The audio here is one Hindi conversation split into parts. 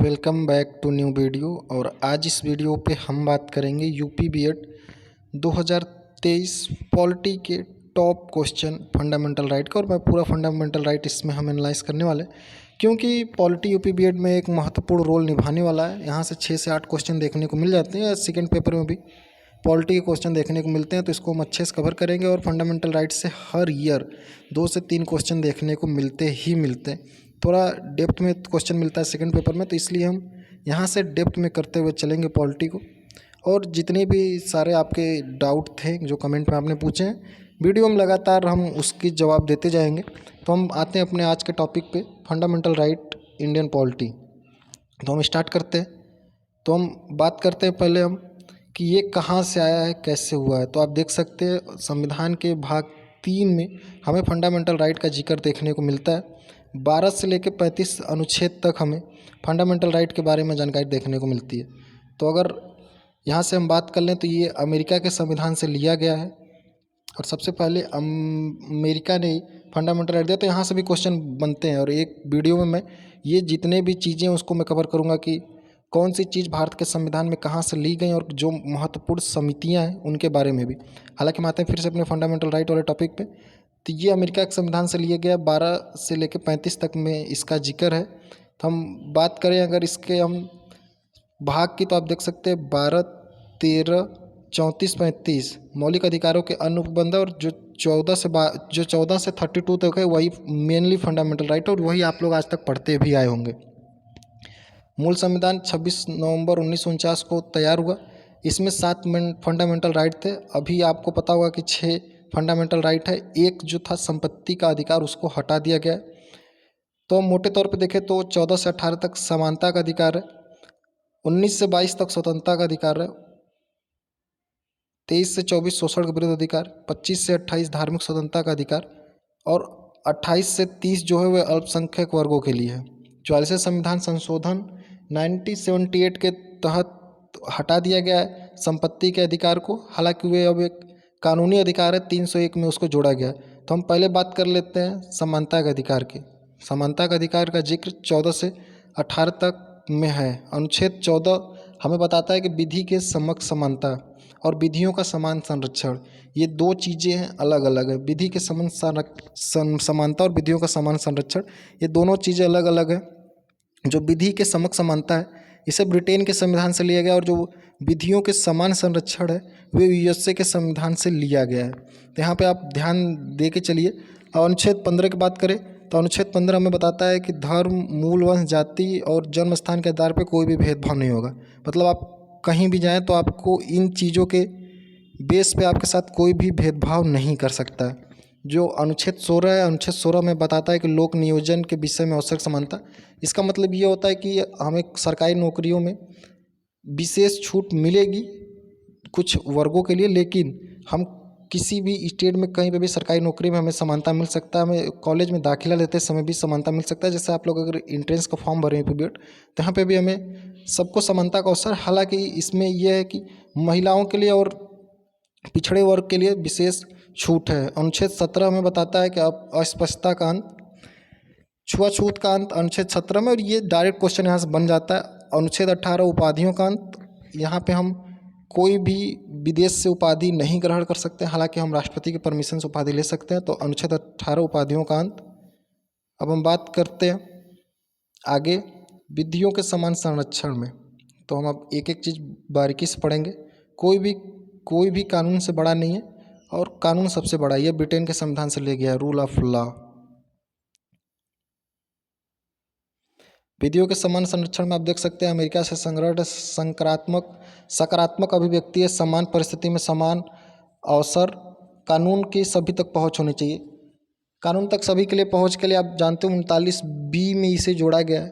Welcome back to new video. और आज इस वीडियो पे हम बात करेंगे यूपी बीएड 2023 पॉलिटी के टॉप क्वेश्चन फंडामेंटल राइट का। और मैं पूरा फंडामेंटल राइट इसमें हम एनालाइज करने वाले क्योंकि पॉलिटी यूपी बीएड में एक महत्वपूर्ण रोल निभाने वाला है। यहाँ से 6 से 8 क्वेश्चन देखने को मिल जाते हैं। सेकेंड पेपर में भी पॉलिटी के क्वेश्चन देखने को मिलते हैं, तो इसको हम अच्छे से कवर करेंगे। और फंडामेंटल राइट से हर ईयर 2 से 3 क्वेश्चन देखने को मिलते हैं। थोड़ा डेप्थ में क्वेश्चन मिलता है सेकंड पेपर में, तो इसलिए हम यहाँ से डेप्थ में करते हुए चलेंगे पॉलिटी को। और जितने भी सारे आपके डाउट थे जो कमेंट में आपने पूछे हैं, वीडियो में लगातार हम उसकी जवाब देते जाएंगे। तो हम आते हैं अपने आज के टॉपिक पे, फंडामेंटल राइट इंडियन पॉलिटी। तो हम स्टार्ट करते हैं। तो हम बात करते हैं पहले हम कि ये कहाँ से आया है, कैसे हुआ है। तो आप देख सकते हैं संविधान के भाग 3 में हमें फंडामेंटल राइट का जिक्र देखने को मिलता है। 12 से लेकर 35 अनुच्छेद तक हमें फंडामेंटल राइट के बारे में जानकारी देखने को मिलती है। तो अगर यहाँ से हम बात कर लें तो ये अमेरिका के संविधान से लिया गया है और सबसे पहले अमेरिका ने फंडामेंटल राइट दिया। तो यहाँ से भी क्वेश्चन बनते हैं और एक वीडियो में मैं ये जितने भी चीज़ें उसको मैं कवर करूँगा कि कौन सी चीज़ भारत के संविधान में कहाँ से ली गई और जो महत्वपूर्ण समितियाँ हैं उनके बारे में भी। हालांकि हम आते हैं फिर से अपने फंडामेंटल राइट वाले टॉपिक पे। तो ये अमेरिका के संविधान से लिया गया, 12 से लेकर 35 तक में इसका जिक्र है। तो हम बात करें अगर इसके हम भाग की, तो आप देख सकते हैं 12, 13, 34, 35 मौलिक अधिकारों के अनुबंध, और जो 14 से 32 तक है वही मेनली फंडामेंटल राइट, और वही आप लोग आज तक पढ़ते भी आए होंगे। मूल संविधान 26 नवंबर 1949 को तैयार हुआ। इसमें 7 फंडामेंटल राइट थे। अभी आपको पता होगा कि 6 फंडामेंटल राइट है। एक जो था संपत्ति का अधिकार, उसको हटा दिया गया। तो मोटे तौर पे देखें तो 14 से 18 तक समानता का अधिकार है, 19 से 22 तक स्वतंत्रता का अधिकार है, 23 से 24 शोषण के विरुद्ध अधिकार, 25 से 28 धार्मिक स्वतंत्रता का अधिकार, और 28 से 30 जो है वह अल्पसंख्यक वर्गों के लिए है। 44वें संविधान संशोधन 1978 के तहत हटा दिया गया है संपत्ति के अधिकार को। हालांकि वे अब एक कानूनी अधिकार है, 301 में उसको जोड़ा गया। तो हम पहले बात कर लेते हैं समानता के अधिकार की। समानता का अधिकार का जिक्र 14 से 18 तक में है। अनुच्छेद 14 हमें बताता है कि विधि के समक्ष समानता और विधियों का समान संरक्षण, ये दो चीज़ें हैं, अलग अलग है। विधि के समान समानता और विधियों का समान संरक्षण, ये दोनों चीज़ें अलग अलग है। जो विधि के समक्ष समानता है इसे ब्रिटेन के संविधान से लिया गया, और जो विधियों के समान संरक्षण है वे यूएसए के संविधान से लिया गया है। तो यहाँ पे आप ध्यान दे के चलिए। अनुच्छेद 15 की बात करें तो अनुच्छेद 15 हमें बताता है कि धर्म, मूल, वंश, जाति और जन्म स्थान के आधार पर कोई भी भेदभाव नहीं होगा। मतलब आप कहीं भी जाएँ तो आपको इन चीज़ों के बेस पे आपके साथ कोई भी भेदभाव नहीं कर सकता है। जो अनुच्छेद 16 है, अनुच्छेद 16 में बताता है कि लोक नियोजन के विषय में आवश्यक समानता। इसका मतलब ये होता है कि हमें सरकारी नौकरियों में विशेष छूट मिलेगी कुछ वर्गों के लिए, लेकिन हम किसी भी स्टेट में कहीं पे भी सरकारी नौकरी में हमें समानता मिल सकता है। हमें कॉलेज में दाखिला लेते समय भी समानता मिल सकता है। जैसे आप लोग अगर एंट्रेंस का फॉर्म भरें बीएड, तो यहाँ पे भी हमें सबको समानता का अवसर। हालांकि इसमें यह है कि महिलाओं के लिए और पिछड़े वर्ग के लिए विशेष छूट है। अनुच्छेद 17 में बताता है कि अब अस्पष्टता का अंत, छुआछूत का अंत अनुच्छेद 17 में। और ये डायरेक्ट क्वेश्चन यहाँ से बन जाता है। अनुच्छेद 18 उपाधियों का अंत, यहाँ पे हम कोई भी विदेश से उपाधि नहीं ग्रहण कर सकते, हालांकि हम राष्ट्रपति के परमिशन से उपाधि ले सकते हैं। तो अनुच्छेद 18 उपाधियों का अंत। अब हम बात करते हैं आगे विधियों के समान संरक्षण में। तो हम अब एक एक चीज़ बारीकी से पढ़ेंगे। कोई भी कानून से बड़ा नहीं है, और कानून सबसे बड़ा, ये ब्रिटेन के संविधान से ले गया है, रूल ऑफ लॉ। विधियों के समान संरक्षण में आप देख सकते हैं अमेरिका से संग्रह सकारात्मक अभिव्यक्ति है, समान परिस्थिति में समान अवसर, कानून की सभी तक पहुंच होनी चाहिए। कानून तक सभी के लिए पहुंच के लिए आप जानते हो 39B में इसे जोड़ा गया है।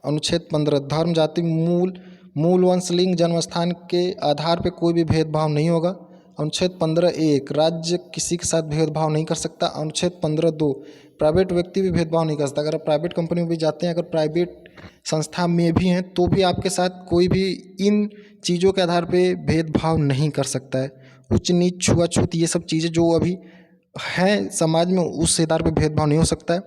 अनुच्छेद 15 धर्म, जाति, मूल, वंश, लिंग, जन्मस्थान के आधार पर कोई भी भेदभाव नहीं होगा। अनुच्छेद 15(1) राज्य किसी के साथ भेदभाव नहीं कर सकता। अनुच्छेद 15(2) प्राइवेट व्यक्ति भी भेदभाव नहीं कर सकता। अगर आप प्राइवेट कंपनी में भी जाते हैं, अगर प्राइवेट संस्था में भी हैं, तो भी आपके साथ कोई भी इन चीज़ों के आधार पे भेदभाव नहीं कर सकता है। उच्च नीच, छुआछूत, ये सब चीज़ें जो अभी हैं समाज में, उस आधार पे भेदभाव नहीं हो सकता है।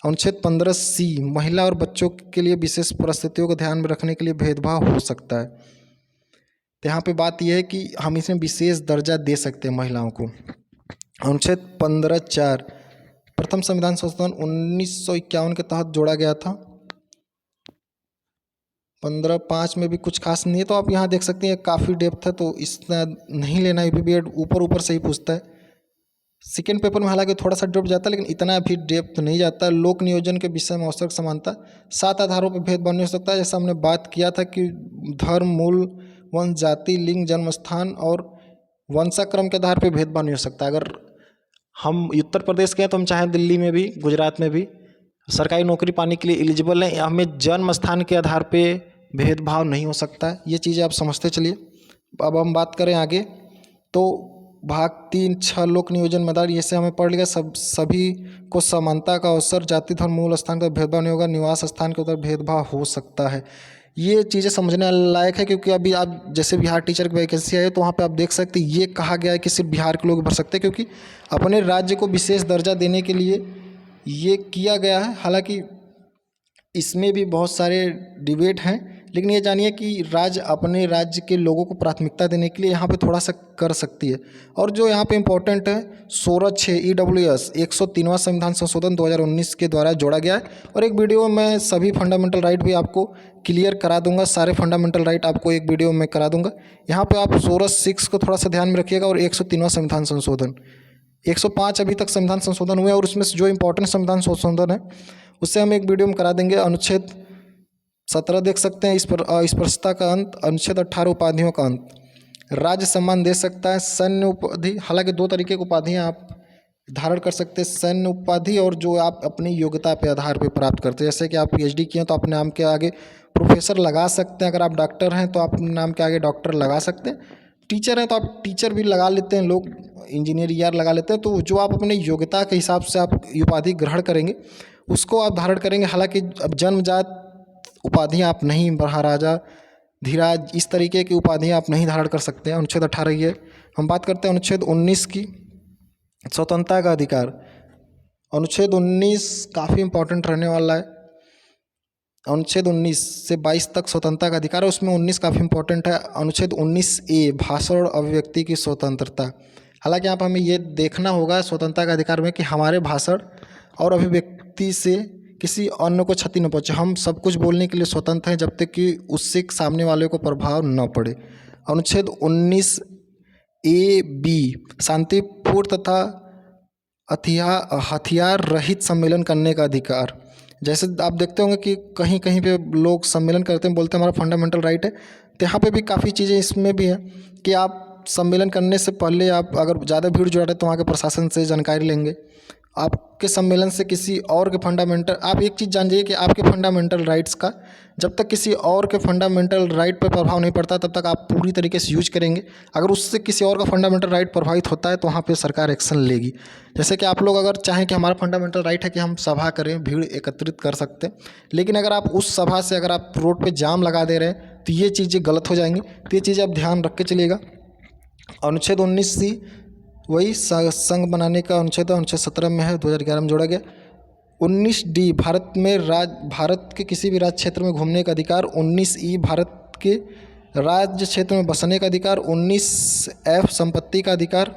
अनुच्छेद 15C महिला और बच्चों के लिए विशेष परिस्थितियों को ध्यान में रखने के लिए भेदभाव हो सकता है। तो यहाँ पे बात यह है कि हम इसमें विशेष दर्जा दे सकते हैं महिलाओं को। अनुच्छेद 15(4) प्रथम संविधान संशोधन 1951 के तहत जोड़ा गया था। 15(5) में भी कुछ खास नहीं है, तो आप यहाँ देख सकते हैं काफ़ी डेप्थ है, तो इतना नहीं लेना है। बीएड ऊपर ऊपर से ही पूछता है। सेकेंड पेपर में हालांकि थोड़ा सा डेप्थ जाता है, लेकिन इतना भी डेप्थ नहीं जाता। लोक नियोजन के विषय में आवश्यक समानता 7 आधारों पर भेदभाव नहीं हो सकता है। जैसा हमने बात किया था कि धर्म, मूल, वंश, जाति, लिंग, जन्म स्थान और वंशाक्रम के आधार पर भेदभाव नहीं हो सकता। अगर हम उत्तर प्रदेश के हैं तो हम चाहे दिल्ली में भी, गुजरात में भी सरकारी नौकरी पाने के लिए एलिजिबल हैं, हमें जन्म स्थान के आधार पे भेदभाव नहीं हो सकता है। ये चीज़ें आप समझते चलिए। अब हम बात करें आगे, तो भाग 3, 6 लोक नियोजन मैदान, ये से हमें पढ़ लिया। सभी को समानता का अवसर, जाति, धर्म, मूल स्थान का भेदभाव नहीं होगा, निवास स्थान के उधर भेदभाव हो सकता है। ये चीज़ें समझने लायक है, क्योंकि अभी आप जैसे बिहार टीचर की वैकेंसी है तो वहाँ पे आप देख सकते हैं ये कहा गया है कि सिर्फ बिहार के लोग भर सकते हैं, क्योंकि अपने राज्य को विशेष दर्जा देने के लिए ये किया गया है। हालांकि इसमें भी बहुत सारे डिबेट हैं, लेकिन ये जानिए कि राज्य अपने राज्य के लोगों को प्राथमिकता देने के लिए यहाँ पे थोड़ा सा कर सकती है। और जो यहाँ पे इम्पोर्टेंट है 16(6) EWS 103वां संविधान संशोधन 2019 के द्वारा जोड़ा गया है। और एक वीडियो में सभी फंडामेंटल राइट भी आपको क्लियर करा दूंगा, सारे फंडामेंटल राइट आपको एक वीडियो में करा दूंगा। यहाँ पे आप 16(6) को थोड़ा सा ध्यान में रखिएगा, और 103वां संविधान संशोधन, 105 अभी तक संविधान संशोधन हुए, और उसमें से जो इंपॉर्टेंट संविधान संशोधन है उससे हम एक वीडियो में करा देंगे। अनुच्छेद 17 देख सकते हैं, स्पर्शता का अंत। अनुच्छेद 18 उपाधियों का अंत। राज्य सम्मान दे सकता है। सैन्य उपाधि, हालांकि 2 तरीके की उपाधियाँ आप धारण कर सकते हैं, सैन्य उपाधि और जो आप अपनी योग्यता पे आधार पे प्राप्त करते हैं। जैसे कि आप PhD किए हैं तो अपने नाम के आगे प्रोफेसर लगा सकते हैं। अगर आप डॉक्टर हैं तो आप अपने नाम के आगे डॉक्टर लगा सकते हैं। टीचर हैं तो आप टीचर भी लगा लेते हैं, लोग इंजीनियर यार लगा लेते हैं। तो जो आप अपनी योग्यता के हिसाब से आप उपाधि ग्रहण करेंगे उसको आप धारण करेंगे। हालांकि अब जन्मजात उपाधियाँ आप नहीं, महाराजा, धीराज, इस तरीके की उपाधियाँ आप नहीं धारण कर सकते हैं। अनुच्छेद 18 ये। हम बात करते हैं अनुच्छेद 19 की, स्वतंत्रता का अधिकार। अनुच्छेद 19 काफ़ी इंपॉर्टेंट रहने वाला है। अनुच्छेद 19 से 22 तक स्वतंत्रता का अधिकार है, उसमें 19 काफ़ी इंपॉर्टेंट है। अनुच्छेद 19A भाषण और अभिव्यक्ति की स्वतंत्रता। हालांकि यहाँ पर हमें ये देखना होगा स्वतंत्रता का अधिकार में कि हमारे भाषण और अभिव्यक्ति से किसी अन्य को क्षति न पहुँचे। हम सब कुछ बोलने के लिए स्वतंत्र हैं जब तक कि उससे सामने वाले को प्रभाव न पड़े। अनुच्छेद 19AB शांतिपूर्ण तथा हथियार रहित सम्मेलन करने का अधिकार। जैसे आप देखते होंगे कि कहीं कहीं पे लोग सम्मेलन करते हैं, बोलते हैं हमारा फंडामेंटल राइट है। तो यहाँ पे भी काफ़ी चीज़ें इसमें भी है कि आप सम्मेलन करने से पहले आप अगर ज़्यादा भीड़ जुटा रहे तो वहाँ के प्रशासन से जानकारी लेंगे। आपके सम्मेलन से किसी और के फंडामेंटल, आप एक चीज़ जान जाइए कि आपके फंडामेंटल राइट्स का जब तक किसी और के फंडामेंटल राइट पर प्रभाव नहीं पड़ता तब तक आप पूरी तरीके से यूज करेंगे। अगर उससे किसी और का फंडामेंटल राइट प्रभावित होता है तो वहाँ पे सरकार एक्शन लेगी। जैसे कि आप लोग अगर चाहें कि हमारा फंडामेंटल राइट है कि हम सभा करें, भीड़ एकत्रित कर सकते हैं, लेकिन अगर आप उस सभा से अगर आप रोड पर जाम लगा दे रहे हैं तो ये चीज़ें गलत हो जाएंगी। तो ये चीज़ें आप ध्यान रख के चलिएगा। अनुच्छेद 19C वही संघ बनाने का अनुच्छेद 17 में है, 2011 में जोड़ा गया। 19D भारत के किसी भी राज्य क्षेत्र में घूमने का अधिकार। 19E भारत के राज्य क्षेत्र में बसने का अधिकार। 19F संपत्ति का अधिकार,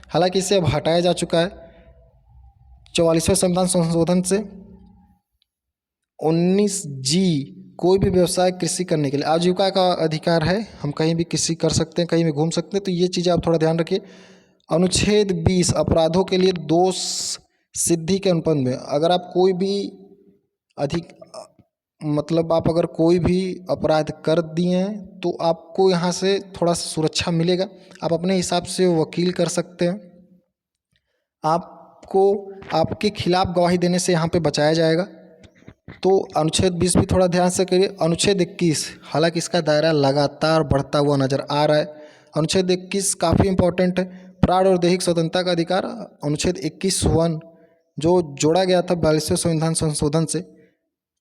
हालांकि इसे अब हटाया जा चुका है 44वें संविधान संशोधन से। 19G कोई भी व्यवसाय कृषि करने के लिए, आजीविका का अधिकार है, हम कहीं भी कृषि कर सकते हैं, कहीं भी घूम सकते हैं। तो ये चीज़ें आप थोड़ा ध्यान रखिए। अनुच्छेद 20 अपराधों के लिए दोष सिद्धि के अनुबंध में, अगर आप कोई भी मतलब आप अगर कोई भी अपराध कर दिए हैं तो आपको यहाँ से थोड़ा सा सुरक्षा मिलेगा। आप अपने हिसाब से वकील कर सकते हैं, आपको आपके खिलाफ गवाही देने से यहाँ पे बचाया जाएगा। तो अनुच्छेद 20 भी थोड़ा ध्यान से करिए। अनुच्छेद 21, हालांकि इसका दायरा लगातार बढ़ता हुआ नज़र आ रहा है। अनुच्छेद 21 काफ़ी इंपॉर्टेंट है, प्राण और दैहिक स्वतंत्रता का अधिकार। अनुच्छेद 21(1) जो जोड़ा गया था 42वें संविधान संशोधन से,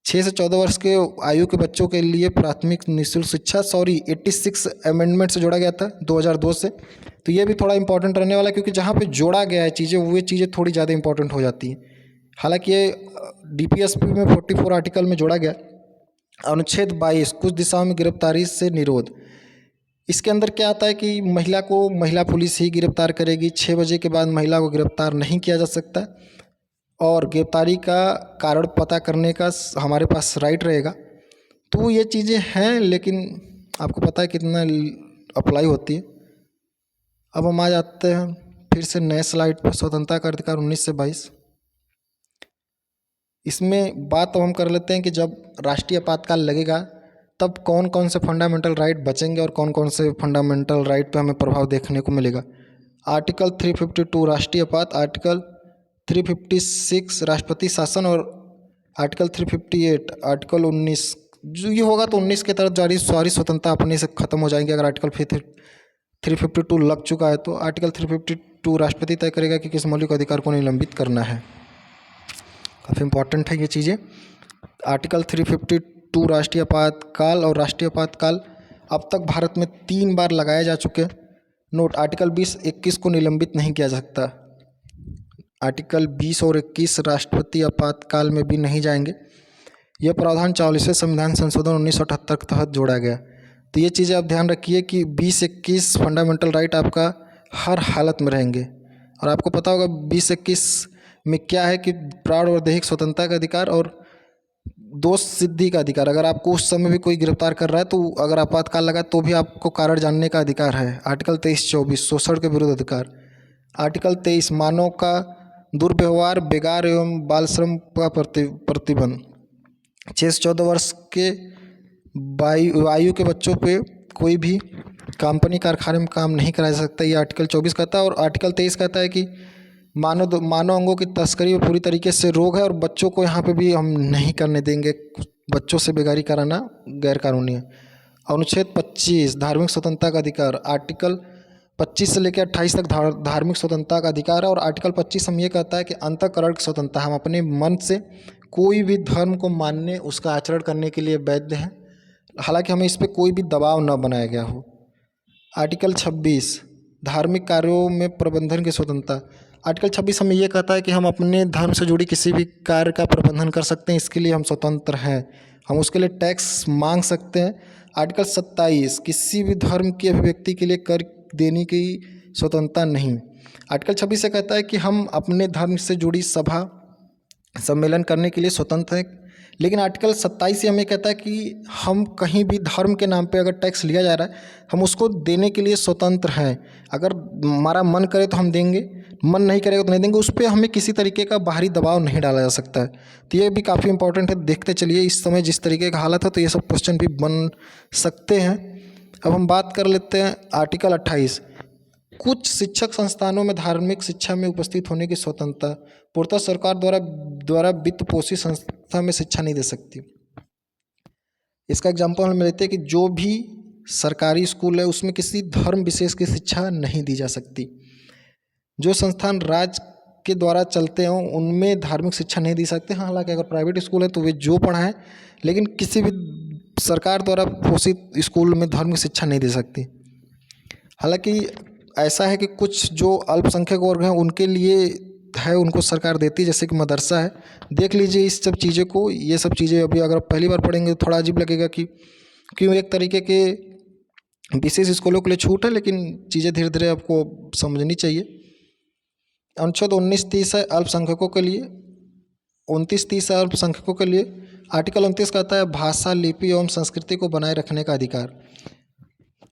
6 से 14 वर्ष के आयु के बच्चों के लिए प्राथमिक निःशुल्क शिक्षा, 86 अमेंडमेंट से जोड़ा गया था 2002 से। तो ये भी थोड़ा इंपॉर्टेंट रहने वाला है, क्योंकि जहाँ पे जोड़ा गया है चीज़ें, वो चीज़ें थोड़ी ज़्यादा इंपॉर्टेंट हो जाती हैं। हालांकि ये DPSP में 44 आर्टिकल में जोड़ा गया। अनुच्छेद 22 कुछ दिशाओं में गिरफ्तारी से निरोध। इसके अंदर क्या आता है कि महिला को महिला पुलिस ही गिरफ्तार करेगी, 6 बजे के बाद महिला को गिरफ्तार नहीं किया जा सकता, और गिरफ्तारी का कारण पता करने का हमारे पास राइट रहेगा। तो ये चीज़ें हैं, लेकिन आपको पता है कितना अप्लाई होती है। अब हम आ जाते हैं फिर से नए स्लाइड पर, स्वतंत्रता का अधिकार 19 से 22। इसमें बात तो हम कर लेते हैं कि जब राष्ट्रीय आपातकाल लगेगा तब कौन कौन से फंडामेंटल राइट बचेंगे और कौन कौन से फंडामेंटल राइट पे हमें प्रभाव देखने को मिलेगा। आर्टिकल 352 राष्ट्रीय आपात, आर्टिकल 356 राष्ट्रपति शासन, और आर्टिकल 358 आर्टिकल 19 जो ये होगा तो 19 के तहत जारी सारी स्वतंत्रता अपने से खत्म हो जाएंगे। अगर आर्टिकल 352 लग चुका है तो आर्टिकल 352 राष्ट्रपति तय करेगा कि किस मौलिक अधिकार को निलंबित करना है। काफ़ी इंपॉर्टेंट है ये चीज़ें। आर्टिकल 352 राष्ट्रीय आपातकाल, और राष्ट्रीय आपातकाल अब तक भारत में 3 बार लगाए जा चुके हैं। नोट, आर्टिकल 20, 21 को निलंबित नहीं किया जा सकता। आर्टिकल 20 और 21 राष्ट्रपति आपातकाल में भी नहीं जाएंगे। यह प्रावधान 44वें संविधान संशोधन 1978 के तहत जोड़ा गया। तो ये चीज़ें आप ध्यान रखिए कि 20-21 फंडामेंटल राइट आपका हर हालत में रहेंगे। और आपको पता होगा 20-21 में क्या है कि प्राण और दैहिक स्वतंत्रता का अधिकार और दोष सिद्धि का अधिकार। अगर आपको उस समय भी कोई गिरफ्तार कर रहा है तो अगर आपातकाल लगा तो भी आपको कारण जानने का अधिकार है। आर्टिकल 23-24 शोषण के विरुद्ध अधिकार। आर्टिकल 23 मानव का दुर्व्यवहार, बेगार एवं बाल श्रम का प्रतिबंध। 6 से 14 वर्ष के आयु के बच्चों पे कोई भी कंपनी कारखाने में काम नहीं कराया जा सकता, ये आर्टिकल 24 कहता है। और आर्टिकल 23 कहता है कि मानव अंगों की तस्करी में पूरी तरीके से रोक है, और बच्चों को यहाँ पे भी हम नहीं करने देंगे। बच्चों से बेगारी कराना गैर कानूनी है। अनुच्छेद 25 धार्मिक स्वतंत्रता का अधिकार। आर्टिकल 25 से लेकर 28 तक धार्मिक स्वतंत्रता का अधिकार है। और आर्टिकल 25 हम ये कहता है कि अंतःकरण की स्वतंत्रता, हम अपने मन से कोई भी धर्म को मानने, उसका आचरण करने के लिए वैध हैं, हालांकि हमें इस पर कोई भी दबाव न बनाया गया हो। आर्टिकल 26 धार्मिक कार्यों में प्रबंधन की स्वतंत्रता। आर्टिकल 26 हमें ये कहता है कि हम अपने धर्म से जुड़ी किसी भी कार्य का प्रबंधन कर सकते हैं, इसके लिए हम स्वतंत्र हैं, हम उसके लिए टैक्स मांग सकते हैं। आर्टिकल 27 किसी भी धर्म की अभिव्यक्ति के लिए कर देने की स्वतंत्रता नहीं। आर्टिकल 26 से कहता है कि हम अपने धर्म से जुड़ी सभा सम्मेलन करने के लिए स्वतंत्र हैं। लेकिन आर्टिकल 27 से हमें कहता है कि हम कहीं भी धर्म के नाम पे अगर टैक्स लिया जा रहा है हम उसको देने के लिए स्वतंत्र हैं। अगर हमारा मन करे तो हम देंगे, मन नहीं करेगा तो नहीं देंगे। उस पर हमें किसी तरीके का बाहरी दबाव नहीं डाला जा सकता है। तो ये भी काफ़ी इंपॉर्टेंट है। देखते चलिए इस समय जिस तरीके का हालत है तो ये सब क्वेश्चन भी बन सकते हैं। अब हम बात कर लेते हैं आर्टिकल 28 कुछ शिक्षक संस्थानों में धार्मिक शिक्षा में उपस्थित होने की स्वतंत्रता। पूर्णतः सरकार द्वारा वित्त पोषित संस्था में शिक्षा नहीं दे सकती। इसका एग्जाम्पल हम लेते हैं कि जो भी सरकारी स्कूल है उसमें किसी धर्म विशेष की शिक्षा नहीं दी जा सकती। जो संस्थान राज्य के द्वारा चलते हों उनमें धार्मिक शिक्षा नहीं दी सकते। हालांकि अगर प्राइवेट स्कूल है तो वे जो पढ़ाएं, लेकिन किसी भी सरकार द्वारा पोषित स्कूल में धार्मिक शिक्षा नहीं दे सकती। हालांकि ऐसा है कि कुछ जो अल्पसंख्यक वर्ग हैं उनके लिए है, उनको सरकार देती है, जैसे कि मदरसा है। देख लीजिए इस सब चीज़ों को, ये सब चीज़ें अभी अगर पहली बार पढ़ेंगे तो थोड़ा अजीब लगेगा कि क्यों एक तरीके के विशेष स्कूलों के लिए छूट है, लेकिन चीज़ें धीरे धीरे आपको समझनी चाहिए। अनुच्छेद 19-30 है अल्पसंख्यकों के लिए, 29-30 है अल्पसंख्यकों के लिए। आर्टिकल 29 कहता है भाषा, लिपि एवं संस्कृति को बनाए रखने का अधिकार।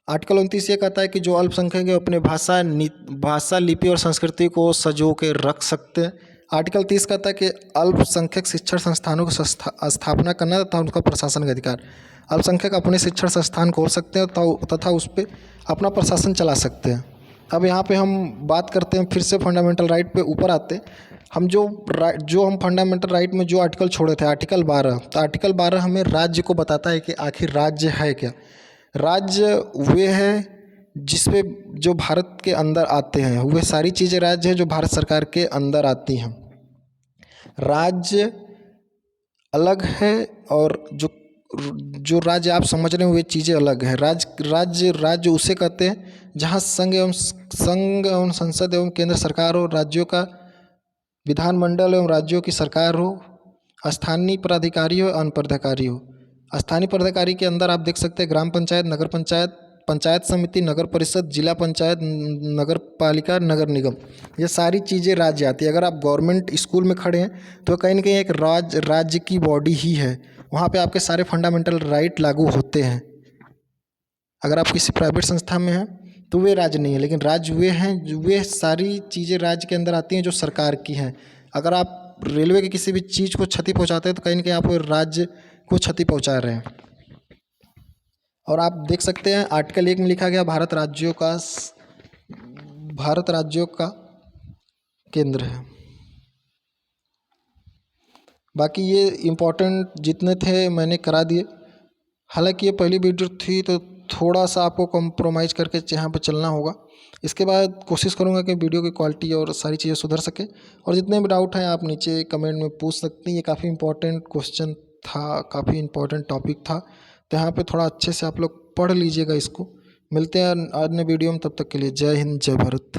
आर्टिकल 29 ये कहता है कि जो अल्पसंख्यक है अपने भाषा, लिपि और संस्कृति को सजो के रख सकते हैं। आर्टिकल 30 कहता है कि अल्पसंख्यक शिक्षण संस्थानों की स्थापना करना तथा उनका प्रशासन का अधिकार। अल्पसंख्यक अपने शिक्षण संस्थान खोल सकते हैं तथा उस पर अपना प्रशासन चला सकते हैं। अब यहाँ पे हम बात करते हैं, फिर से फंडामेंटल राइट पे ऊपर आते हैं हम। जो हम फंडामेंटल राइट में जो आर्टिकल छोड़े थे आर्टिकल 12, तो आर्टिकल 12 हमें राज्य को बताता है कि आखिर राज्य है क्या। राज्य वे हैं जिसपे जो भारत के अंदर आते हैं, वे सारी चीज़ें राज्य है जो भारत सरकार के अंदर आती हैं। राज्य अलग है और जो राज्य आप समझ रहे हैं वे चीज़ें अलग है। राज्य उसे कहते हैं जहाँ संघ एवं संसद एवं केंद्र सरकार और राज्यों का विधानमंडल एवं राज्यों की सरकार हो, स्थानीय पदाधिकारी हो, अनपदाधिकारी हो। स्थानीय पदाधिकारी के अंदर आप देख सकते हैं ग्राम पंचायत, नगर पंचायत, पंचायत समिति, नगर परिषद, जिला पंचायत, नगर पालिका, नगर निगम, ये सारी चीज़ें राज्य आती है। अगर आप गवर्नमेंट स्कूल में खड़े हैं तो कहीं ना कहीं एक राज्य की बॉडी ही है, वहाँ पे आपके सारे फंडामेंटल राइट लागू होते हैं। अगर आप किसी प्राइवेट संस्था में हैं तो वे राज्य नहीं है, लेकिन राज्य वे हैं, वे सारी चीज़ें राज्य के अंदर आती हैं जो सरकार की हैं। अगर आप रेलवे की किसी भी चीज़ को क्षति पहुंचाते हैं तो कहीं ना कहीं आप राज्य को क्षति पहुंचा रहे हैं। और आप देख सकते हैं आर्टिकल 1 में लिखा गया भारत राज्यों का केंद्र है। बाकी ये इम्पोर्टेंट जितने थे मैंने करा दिए। हालांकि ये पहली वीडियो थी तो थोड़ा सा आपको कॉम्प्रोमाइज़ करके यहाँ पर चलना होगा। इसके बाद कोशिश करूँगा कि वीडियो की क्वालिटी और सारी चीज़ें सुधर सके। और जितने भी डाउट हैं आप नीचे कमेंट में पूछ सकते हैं। ये काफ़ी इंपॉर्टेंट क्वेश्चन था, काफ़ी इंपॉर्टेंट टॉपिक था, तो यहाँ पे थोड़ा अच्छे से आप लोग पढ़ लीजिएगा इसको। मिलते हैं अन्य वीडियो में, तब तक के लिए जय हिंद, जय भारत।